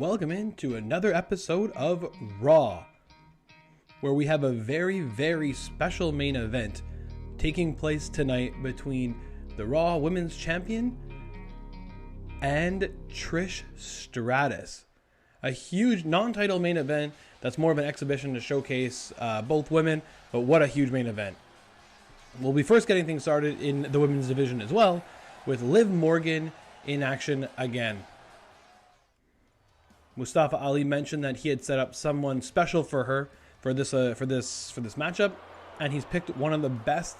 welcome into another episode of Raw, where we have a very, very special main event taking place tonight between the Raw Women's Champion and Trish Stratus. A huge non-title main event that's more of an exhibition to showcase both women, but what a huge main event. We'll be first getting things started in the women's division as well, with Liv Morgan in action again. Mustafa Ali mentioned that he had set up someone special for her for this matchup, and he's picked one of the best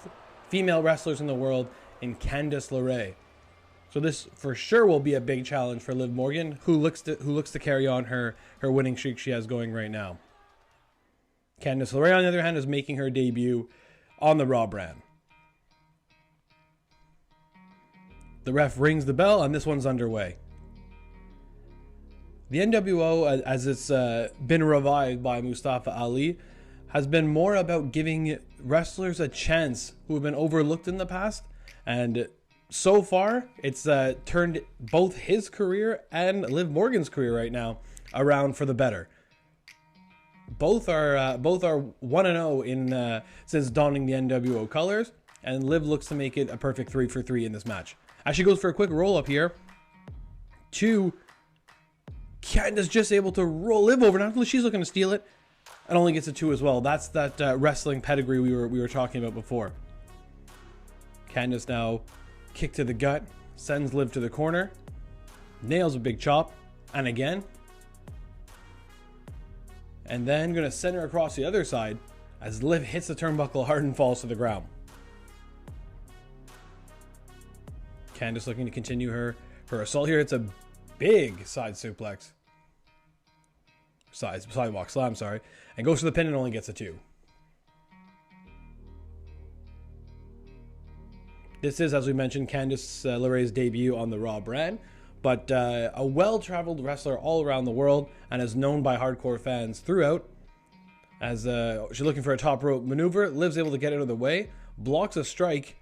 female wrestlers in the world in Candice LeRae. So this for sure will be a big challenge for Liv Morgan, who looks to carry on her winning streak she has going right now. Candice LeRae, on the other hand, is making her debut on the Raw brand. The ref rings the bell, and this one's underway. The NWO, as it's been revived by Mustafa Ali, has been more about giving wrestlers a chance who have been overlooked in the past, and so far it's turned both his career and Liv Morgan's career right now around for the better. Both are 1-0 in since donning the NWO colors, and Liv looks to make it a perfect 3-for-3 in this match. As she goes for a quick roll up here, Candice just able to roll Liv over. Now she's looking to steal it, and only gets a 2 as well. That's that wrestling pedigree we were talking about before. Candice now kick to the gut, sends Liv to the corner, nails a big chop, and again, and then gonna send her across the other side as Liv hits the turnbuckle hard and falls to the ground. Candice looking to continue her assault here. It's a big side suplex. Sidewalk slam, sorry. And goes for the pin and only gets a 2. This is, as we mentioned, Candice LeRae's debut on the Raw brand, but a well-traveled wrestler all around the world and is known by hardcore fans throughout. As she's looking for a top rope maneuver, Liv's able to get out of the way, blocks a strike,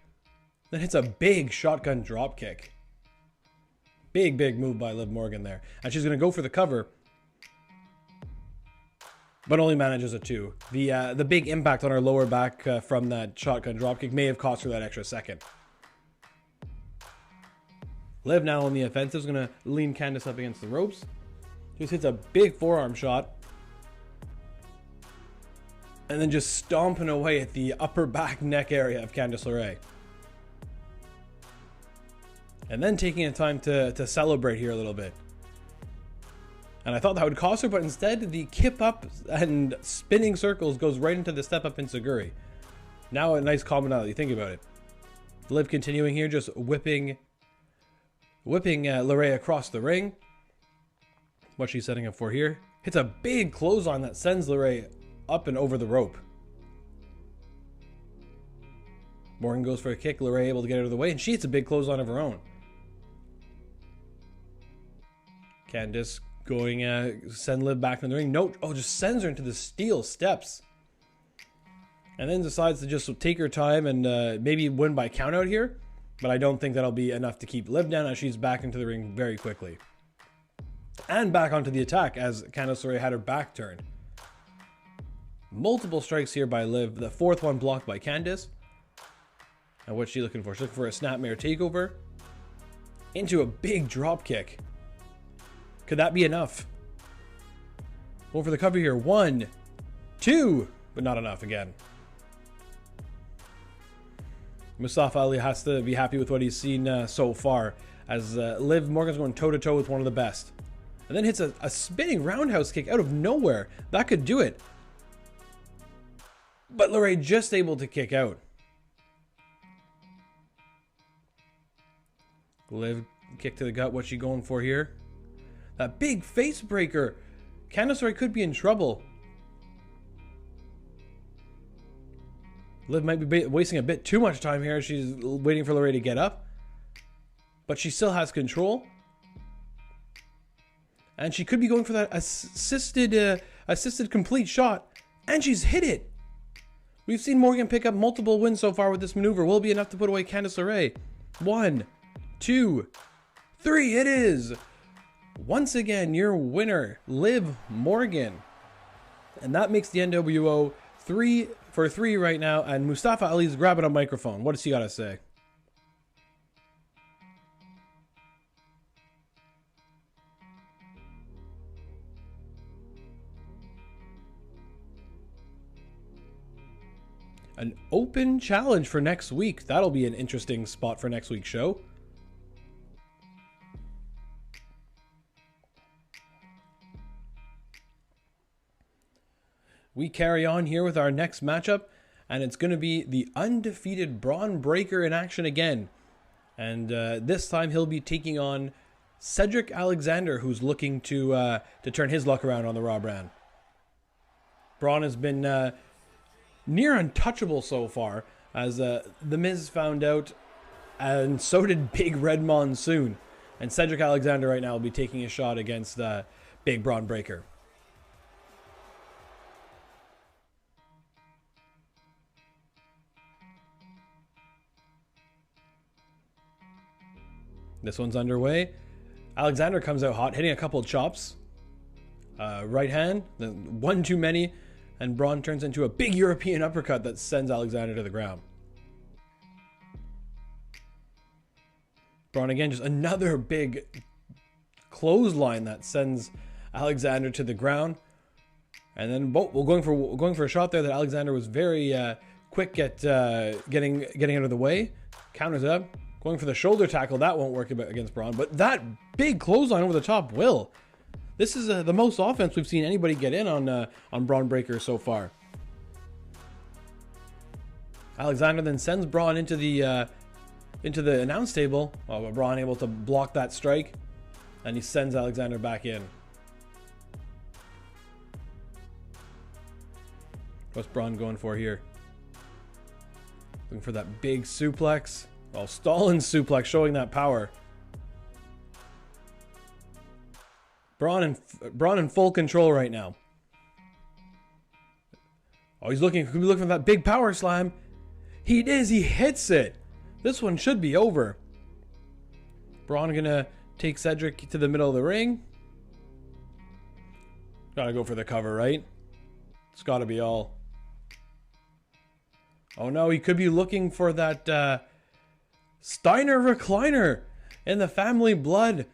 then hits a big shotgun drop kick. Big move by Liv Morgan there. And she's going to go for the cover, but only manages a 2. The big impact on her lower back from that shotgun dropkick may have cost her that extra second. Liv now on the offensive is going to lean Candice up against the ropes. Just hits a big forearm shot. And then just stomping away at the upper back neck area of Candice LeRae. And then taking a time to celebrate here a little bit. And I thought that would cost her, but instead the kip up and spinning circles goes right into the step up enziguri. Now a nice commonality, think about it. Liv continuing here, just whipping LeRae across the ring. What she's setting up for here. Hits a big clothesline that sends LeRae up and over the rope. Morgan goes for a kick, LeRae able to get out of the way, and she hits a big clothesline of her own. Candice going, send Liv back in the ring. No, just sends her into the steel steps. And then decides to just take her time and maybe win by count out here. But I don't think that'll be enough to keep Liv down, as she's back into the ring very quickly. And back onto the attack as Candice LeRae had her back turned. Multiple strikes here by Liv. The fourth one blocked by Candice. And what's she looking for? She's looking for a snapmare takeover into a big drop kick. Could that be enough? Going for the cover here. 1, 2, but not enough again. Mustafa Ali has to be happy with what he's seen so far, as Liv Morgan's going toe-to-toe with one of the best. And then hits a spinning roundhouse kick out of nowhere. That could do it. But LeRae just able to kick out. Liv kick to the gut. What's she going for here? That big face breaker. Candice LeRae could be in trouble. Liv might be wasting a bit too much time here. She's waiting for LeRae to get up. But she still has control. And she could be going for that assisted complete shot. And she's hit it. We've seen Morgan pick up multiple wins so far with this maneuver. Will it be enough to put away Candice LeRae? 1, 2, 3. It is. once again, your winner, Liv Morgan. And that makes the NWO 3 for 3 right now. And Mustafa Ali's grabbing a microphone. What does he got to say? An open challenge for next week. That'll be an interesting spot for next week's show. We carry on here with our next matchup, and it's going to be the undefeated Braun Breaker in action again. And this time he'll be taking on Cedric Alexander, who's looking to turn his luck around on the Raw brand. Braun has been near untouchable so far, as The Miz found out, and so did Big Red Monsoon. And Cedric Alexander right now will be taking a shot against Big Braun Breaker. This one's underway. Alexander comes out hot, hitting a couple of chops. Right hand, one too many, and Braun turns into a big European uppercut that sends Alexander to the ground. Braun again, just another big clothesline that sends Alexander to the ground. And then we're going for a shot there that Alexander was very quick at getting out of the way. Counters up. Going for the shoulder tackle, that won't work against Braun, but that big clothesline over the top will. This is the most offense we've seen anybody get in on Braun Breaker so far. Alexander then sends Braun into the announce table. Oh, but Braun able to block that strike, and he sends Alexander back in. What's Braun going for here? Looking for that big suplex. Oh, Stalin suplex, showing that power. Braun in full control right now. Oh, he's looking for that big power slam. He is. He hits it. This one should be over. Braun gonna take Cedric to the middle of the ring. Gotta go for the cover, right? It's gotta be all. Oh no, he could be looking for that Steiner recliner in the family blood.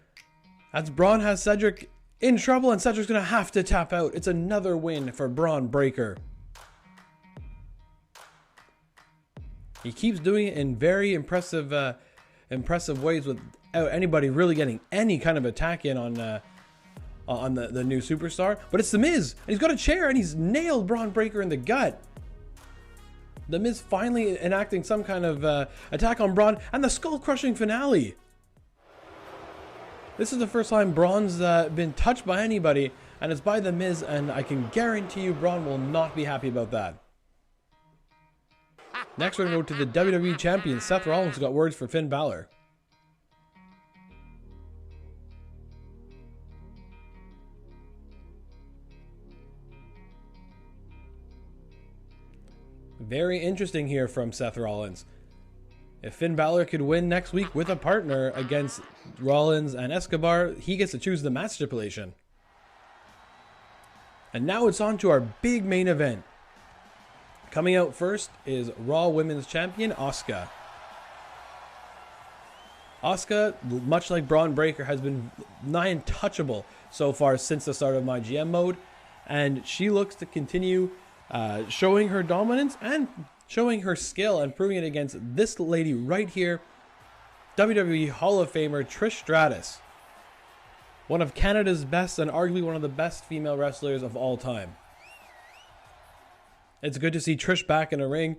As Braun has Cedric in trouble, and Cedric's going to have to tap out. It's another win for Braun Breaker. He keeps doing it in very impressive ways without anybody really getting any kind of attack in on the new superstar. But it's The Miz, and he's got a chair, and he's nailed Braun Breaker in the gut. The Miz finally enacting some kind of attack on Braun, and the skull-crushing finale. This is the first time Braun's been touched by anybody, and it's by The Miz, and I can guarantee you Braun will not be happy about that. Next, we're going to go to the WWE Champion. Seth Rollins got words for Finn Balor. Very interesting here from Seth Rollins. If Finn Balor could win next week with a partner against Rollins and Escobar, he gets to choose the match stipulation. And now it's on to our big main event. Coming out first is Raw Women's Champion, Asuka. Asuka, much like Braun Breaker, has been nigh untouchable so far since the start of Mygm mode. And she looks to continue showing her dominance and showing her skill and proving it against this lady right here, WWE Hall of Famer Trish Stratus. One of Canada's best and arguably one of the best female wrestlers of all time. It's good to see Trish back in a ring,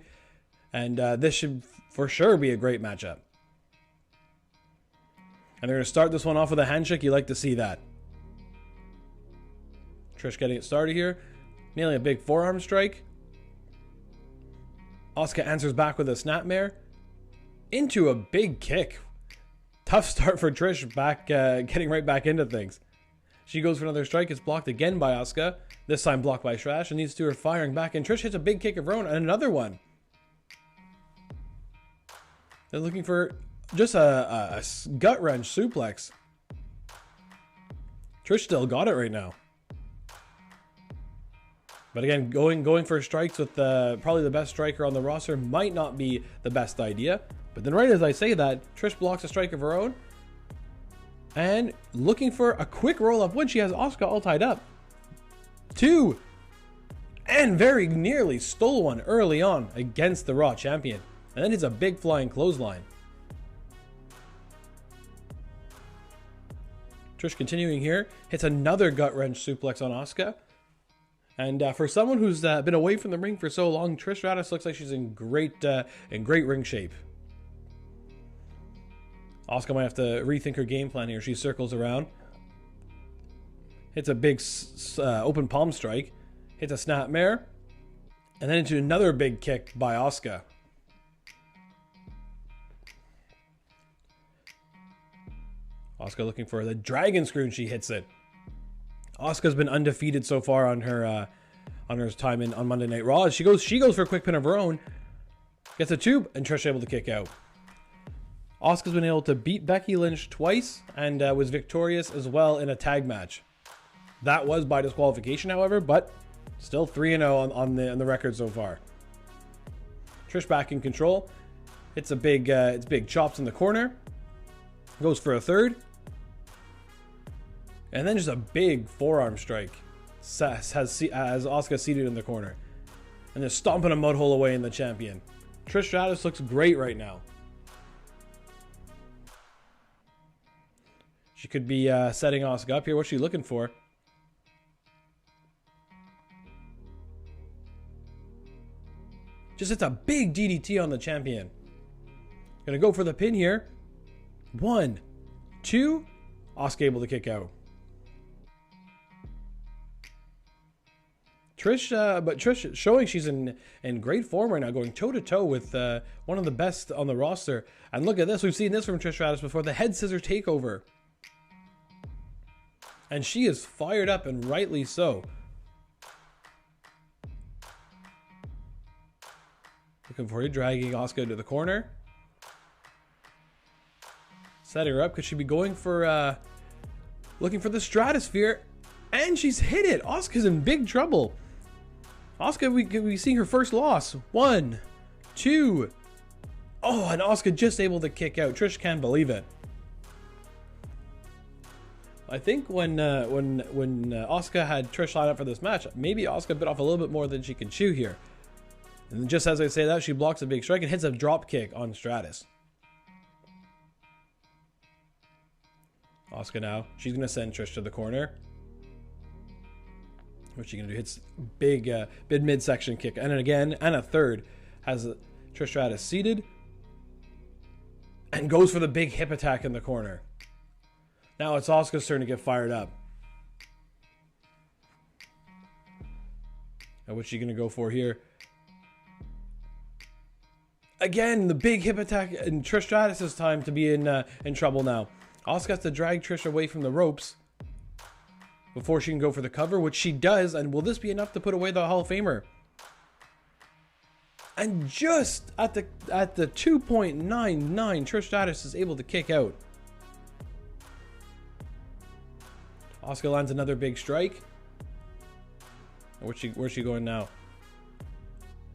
and this should for sure be a great matchup. And they're going to start this one off with a handshake. You like to see that. Trish getting it started here. Nailing a big forearm strike. Asuka answers back with a snapmare. Into a big kick. Tough start for Trish, getting right back into things. She goes for another strike. It's blocked again by Asuka. This time blocked by Strash. And these two are firing back. And Trish hits a big kick of her own. And another one. They're looking for just a gut wrench suplex. Trish still got it right now. But again, going for strikes with probably the best striker on the roster might not be the best idea. But then right as I say that, Trish blocks a strike of her own. And looking for a quick roll-up win. She has Asuka all tied up. 2. And very nearly stole one early on against the Raw champion. And then it's a big flying clothesline. Trish continuing here. Hits another gut wrench suplex on Asuka. And for someone who's been away from the ring for so long, Trish Stratus looks like she's in great ring shape. Asuka might have to rethink her game plan here. She circles around. Hits a big open palm strike. Hits a snapmare. And then into another big kick by Asuka. Asuka looking for the dragon screw and she hits it. Asuka's been undefeated so far on her time on Monday Night Raw. She goes for a quick pin of her own. Gets a tube and Trish able to kick out. Asuka's been able to beat Becky Lynch twice and was victorious as well in a tag match. That was by disqualification, however, but still 3-0 on the record so far. Trish back in control. It's big chops in the corner. Goes for a third. And then just a big forearm strike. Has Asuka seated in the corner. And they're stomping a mud hole away in the champion. Trish Stratus looks great right now. She could be setting Asuka up here. What's she looking for? Just hits a big DDT on the champion. Gonna go for the pin here. 1, 2. Asuka able to kick out. Trish showing she's in great form right now, going toe-to-toe with one of the best on the roster. And look at this. We've seen this from Trish Stratus before. The head scissor takeover. And she is fired up, and rightly so. Looking for it, dragging Asuka to the corner. Setting her up. Could she be going for looking for the Stratosphere? And she's hit it. Asuka's in big trouble. Asuka, we seeing her first loss. 1, 2. Oh, and Asuka just able to kick out. Trish can't believe it. I think when Asuka had Trish lined up for this match, maybe Asuka bit off a little bit more than she can chew here. And just as I say that, she blocks a big strike and hits a drop kick on Stratus. Asuka now, she's going to send Trish to the corner. What's she going to do? Hits big midsection kick. And then again, and a third. Has Trish Stratus seated. And goes for the big hip attack in the corner. Now it's Asuka's turn to get fired up. And what's she going to go for here? Again, the big hip attack. And Trish Stratus' time to be in trouble now. Asuka has to drag Trish away from the ropes before she can go for the cover, which she does. And will this be enough to put away the Hall of Famer? And just at the 2.99, Trish Stratus is able to kick out. Asuka lands another big strike. Where's she going now?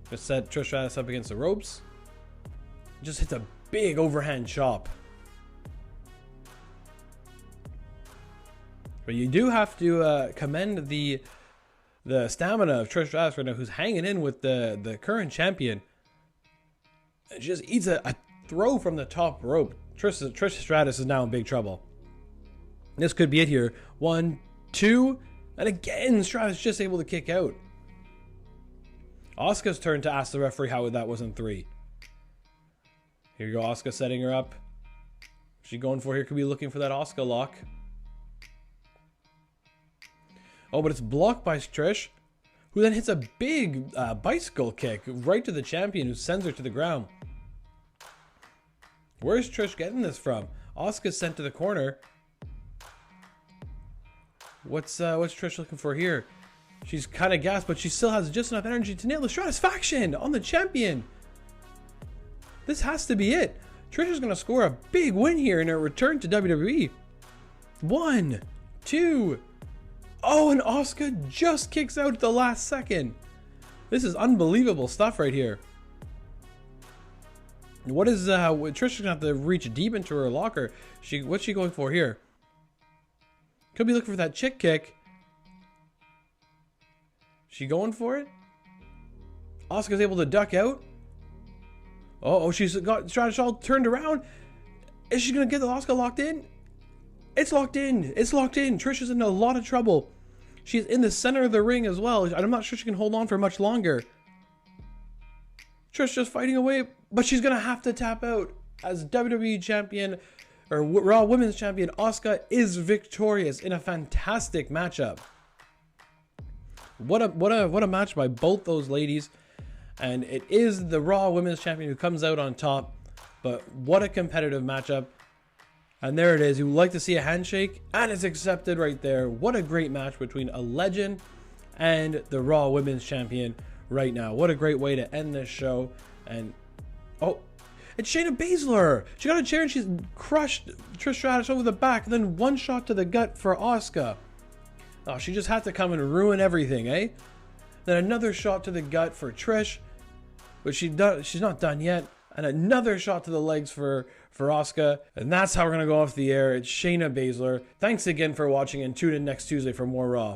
Just set Trish Stratus up against the ropes. Just hits a big overhand chop. But you do have to commend the stamina of Trish Stratus right now, who's hanging in with the current champion. And she just eats a throw from the top rope. Trish Stratus is now in big trouble. This could be it here. 1, 2, and again Stratus just able to kick out. Asuka's turn to ask the referee how that wasn't 3. Here you go, Asuka setting her up. What's she going for here? Could be looking for that Asuka lock. Oh, but it's blocked by Trish, who then hits a big bicycle kick right to the champion, who sends her to the ground. Where's Trish getting this from? Asuka's sent to the corner. What's Trish looking for here? She's kind of gassed, but she still has just enough energy to nail the Stratusfaction on the champion. This has to be it. Trish is going to score a big win here in her return to WWE. 1, 2. Oh, and Asuka just kicks out at the last second. This is unbelievable stuff right here. What is Trish gonna have to reach deep into her locker? What's she going for here? Could be looking for that chick kick. She going for it? Asuka's able to duck out. Oh, she's got Stratus all turned around. Is she gonna get the Asuka locked in? It's locked in. It's locked in. Trish is in a lot of trouble. She's in the center of the ring as well. I'm not sure she can hold on for much longer. Trish just fighting away, but she's gonna have to tap out as WWE champion, or Raw Women's Champion. Asuka is victorious in a fantastic matchup. What a match by both those ladies, and it is the Raw Women's Champion who comes out on top. But what a competitive matchup. And there it is. You would like to see a handshake, and it's accepted right there. What a great match between a legend and the Raw Women's Champion right now. What a great way to end this show. And oh, it's Shayna Baszler. She got a chair and she's crushed Trish Stratus over the back. Then one shot to the gut for Asuka. Oh, she just had to come and ruin everything, eh? Then another shot to the gut for Trish, but she's not done yet. And another shot to the legs for Asuka. And that's how we're going to go off the air. It's Shayna Baszler. Thanks again for watching, and tune in next Tuesday for more Raw.